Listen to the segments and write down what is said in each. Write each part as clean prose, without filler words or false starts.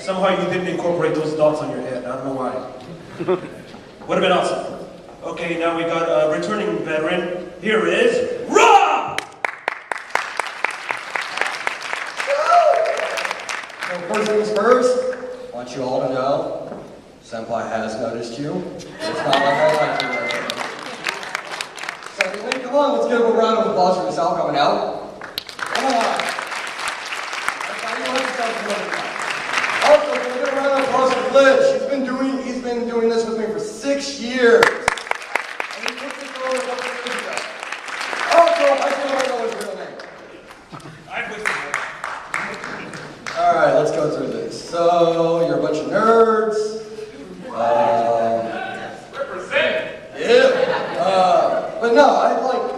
Somehow you didn't incorporate those dots on your head. I don't know why. Would have been awesome. Okay, now we got a returning veteran. Here is Rob! So first things first, I want you all to know, Senpai has noticed you. It's not like I like you right now. Secondly, come on, let's give him a round of applause for Sal coming out. Come on. That's how you like to tell people. Also, can we give a round of applause for Glitch? He's been doing this with me for 6 years. And he took this role a couple of years ago. Also, I still don't know his real name. I'm with you. Alright, let's go through this. So, you're a bunch of nerds. Represent! Yeah. But no,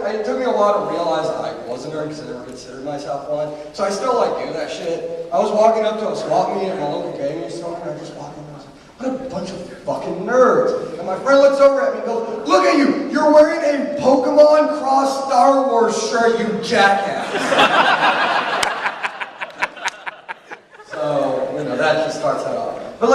it took me a while to realize that I was a nerd because I never considered myself one. So I still do that shit. I was walking up to a swap meet at my local gaming store and I just walked in and I was like, what a bunch of fucking nerds. And my friend looks over at me and goes, look at you, you're wearing a Pokemon Cross Star Wars shirt, you jackass. So, that just starts that off. But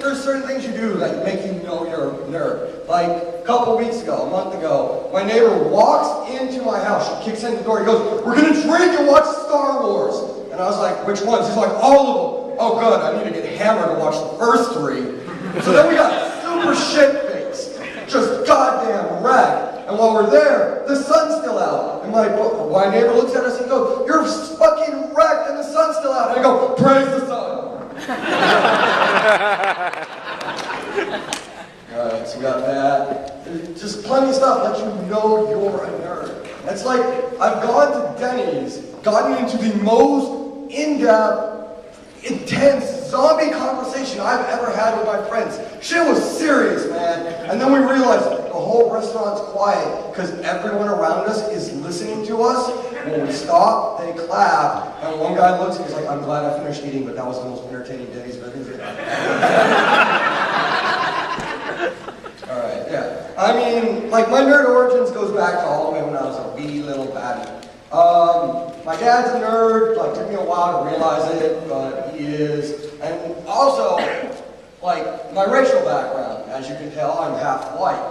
there's certain things you do that make you know you're a nerd. Like, a couple weeks ago, a month ago, my neighbor walks into my house, she kicks in the door, he goes, we're gonna drink and watch Star Wars. And I was like, which ones? He's like, all of them. Oh good, I need to get hammered to watch the first 3. So then we got super shit-faced, just goddamn wrecked. And while we're there, the sun's still out. And my neighbor looks at us and goes, you're fucking wrecked and the sun's still out. And I go, praise the sun. Alright, so we got that. There's just plenty of stuff that you know you're a nerd. It's like, I've gone to Denny's, gotten into the most in-depth, intense zombie conversation I've ever had with my friends. Shit was serious, man. And then we realized the whole restaurant's quiet because everyone around us is listening to us. When we stop, they clap, and one guy looks and he's like, I'm glad I finished eating, but that was the most entertaining Denny's I've ever been. Alright, yeah. I mean, my nerd origins goes back to all the way when I was a wee little baddie. My dad's a nerd, took me a while to realize it, but he is. And also, my racial background, as you can tell, I'm half white.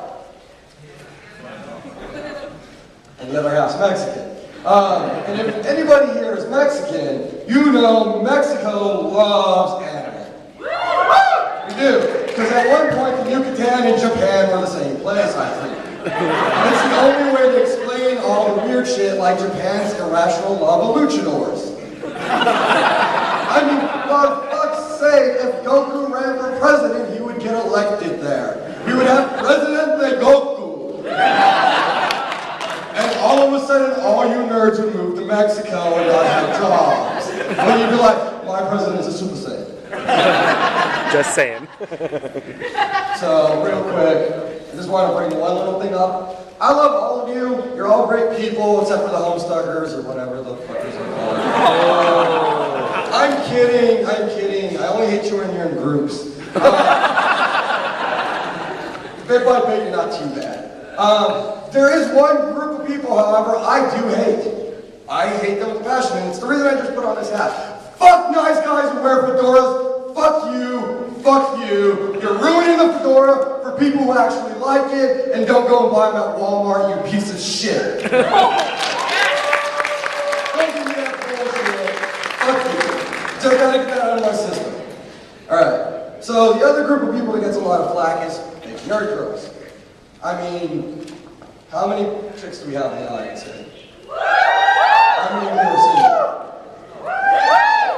And the other half's Mexican. And if anybody here is Mexican, you know Mexico loves anime. We do. Because at one point, the Yucatan and Japan were the same place, I think. And it's the only way to explain all the weird shit like Japan's irrational love of luchadors. I mean, for fuck's sake, if Goku ran for president, he would get elected there. We would have Presidente Goku. And all of a sudden, all you nerds would move to Mexico and not have jobs. And you'd be like, my president is a Super Saiyan. Just saying. So, real quick, I just want to bring one little thing up. I love all of you. You're all great people, except for the Homestuckers or whatever the fuckers are called. Oh. I'm kidding. I only hate you when you're in groups. Bit by bit, you're not too bad. There is one group of people, however, I do hate. I hate them with passion, and it's the reason I just put on this hat. Fuck nice guys who wear fedoras. Fuck you. Fuck you. You're ruining the fedora for people who actually like it, and don't go and buy them at Walmart, you piece of shit. Don't give me that bullshit. Fuck you. So I gotta get that out of my system. Alright. So the other group of people that gets a lot of flack is nerd girls. I mean, how many chicks do we have in the audience here? How many of you are single?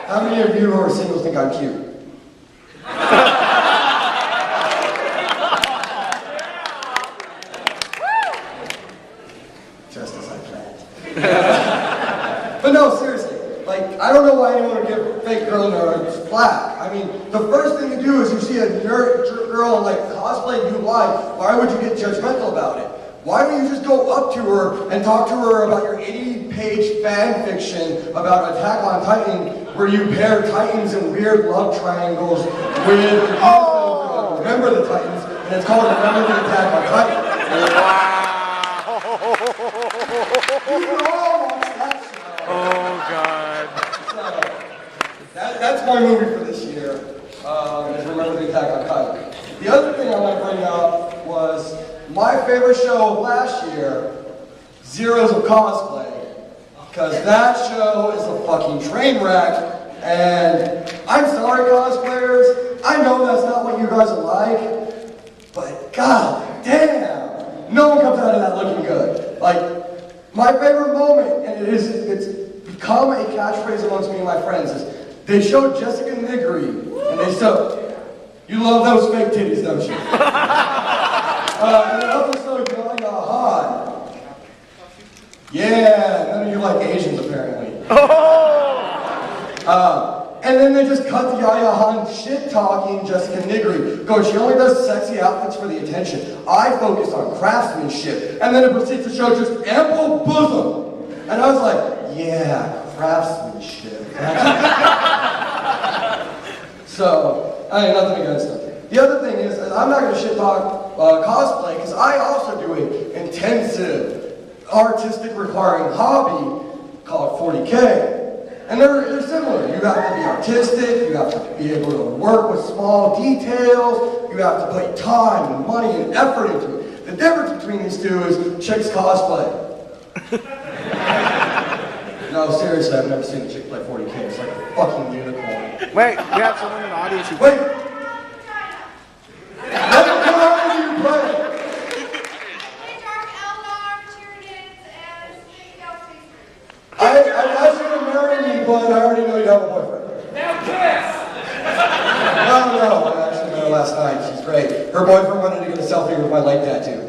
How many of you who are single think I'm cute? Just as I planned. But no, seriously, I don't know why anyone would give fake girl nerds flack. I mean, the first thing you do is you see a nerd girl cosplay you like, why would you get judgmental about it? Why don't you just go up to her and talk to her about your 80-page fan fiction about Attack on Titan, where you pair Titans in weird love triangles with Remember the Titans, and it's called Remember the Attack on Titan. Wow! You all watch that show. Oh, God. So, that's my movie for this year. Remember the Attack on Titan. The other thing I want to bring up was my favorite show of last year, Zeros of Cosplay. Because that show is a fucking train wreck. And I'm sorry, cosplayers. I know that's not what you guys are like. But god damn, no one comes out of that looking good. Like, my favorite moment, and it's become a catchphrase amongst me and my friends, is they showed Jessica Nigri, and they said, you love those fake titties, don't you? And they also showed Yaya Han. Yeah, none of you like Asians apparently. And then they just cut the Yaya Han shit-talking Jessica Nigri, going, she only does sexy outfits for the attention. I focus on craftsmanship. And then it proceeds to show just ample bosom. And I was like, yeah, craftsmanship. So, I mean, nothing against them. The other thing is, I'm not going to shit-talk cosplay, because I also do an intensive, artistic requiring hobby called 40K. And they're similar. You have to be artistic, you have to be able to work with small details, you have to put time and money and effort into it. The difference between these two is chicks cosplay. No, seriously, I've never seen a chick play 40K. It's like a fucking unicorn. Wait, we have someone in the audience who... Wait! What do you play? I asked you to marry me, but I already know you have a boyfriend. Now kiss! No, I actually met her last night. She's great. Her boyfriend wanted to get a selfie with my leg tattoo.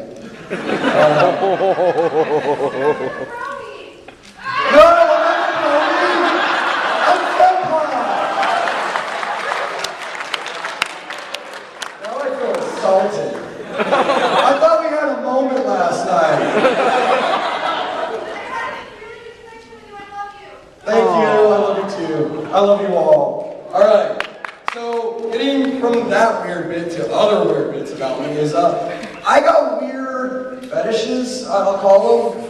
No, I'm vampire! Now I feel assaulted. I thought we had a moment last night. Thank you, I love you too. I love you all. Alright, so getting from that weird bit to other weird bits about me is, I got weird fetishes, I'll call them.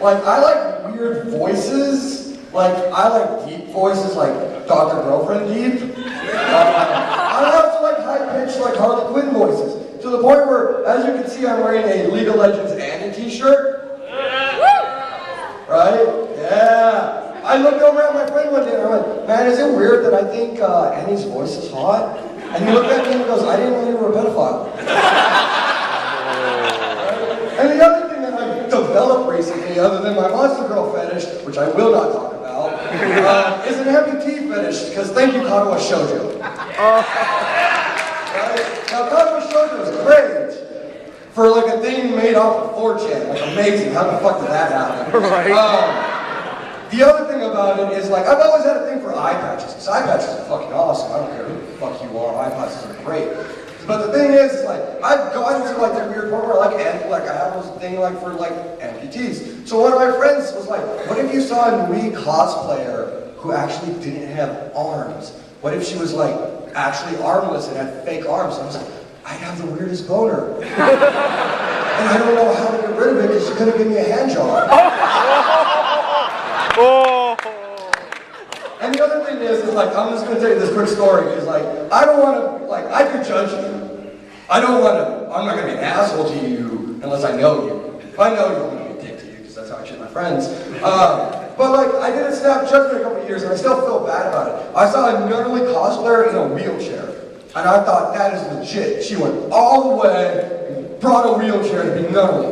Like, I like weird voices. Like, I like deep voices, like Dr. Girlfriend deep. I also like high-pitched, like Harley Quinn voices. To the point where, as you can see, I'm wearing a League of Legends Annie t-shirt. Right? Yeah. I looked over at my friend one day and I went, man, is it weird that I think Annie's voice is hot? And he looked at me and he goes, I didn't know you were a pedophile. And the other thing that I've developed recently, other than my monster girl fetish, which I will not talk about, is an amputee fetish, because thank you, Katawa Shoujo. Right? Now, Katawa Shoujo is great for like a thing made off of 4chan, like amazing. How the fuck did that happen? Right. The other thing about it is, like, I've always had a thing for eye patches, because eye patches are fucking awesome. I don't care who the fuck you are, eye patches are great. But the thing is, like, I've gone into like that weird point where I have this thing like for like amputees. So one of my friends was like, what if you saw a Nui cosplayer who actually didn't have arms? What if she was like actually armless and had fake arms? And I was like, I'd have the weirdest boner. And I don't know how to get rid of it because she couldn't give me a hand job. Oh. And the other thing is like, I'm just gonna tell you this quick story, because like, I don't wanna, like, I could judge you. I'm not gonna be an asshole to you unless I know you. If I know you, I'm gonna be a dick to you, because that's how I treat my friends. But like, I did a snap judgment a couple of years, and I still feel bad about it. I saw a gnarly cosplayer in a wheelchair, and I thought, that is legit. She went all the way and brought a wheelchair to be gnarly.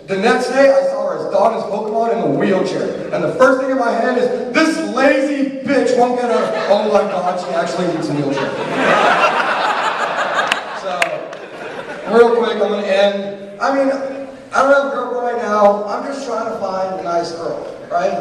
The next day, I saw her as Donna's Pokemon in a wheelchair. And the first thing in my head is, this lazy bitch won't get her. Oh my god, she actually needs a wheelchair. So, real quick, I'm going to end. I mean, I don't have a girlfriend right now. I'm just trying to find a nice girl, right?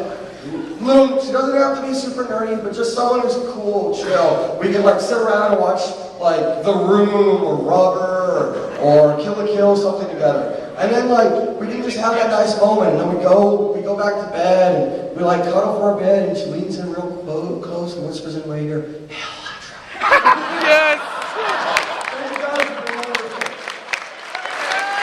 She doesn't have to be super nerdy, but just someone who's cool, chill. We can like sit around and watch like The Room or Rubber or Kill la Kill, something together. And then like, we can just have that nice moment, and then we go back to bed, and we like cuddle for our bed, and she leans in real close and whispers in my ear,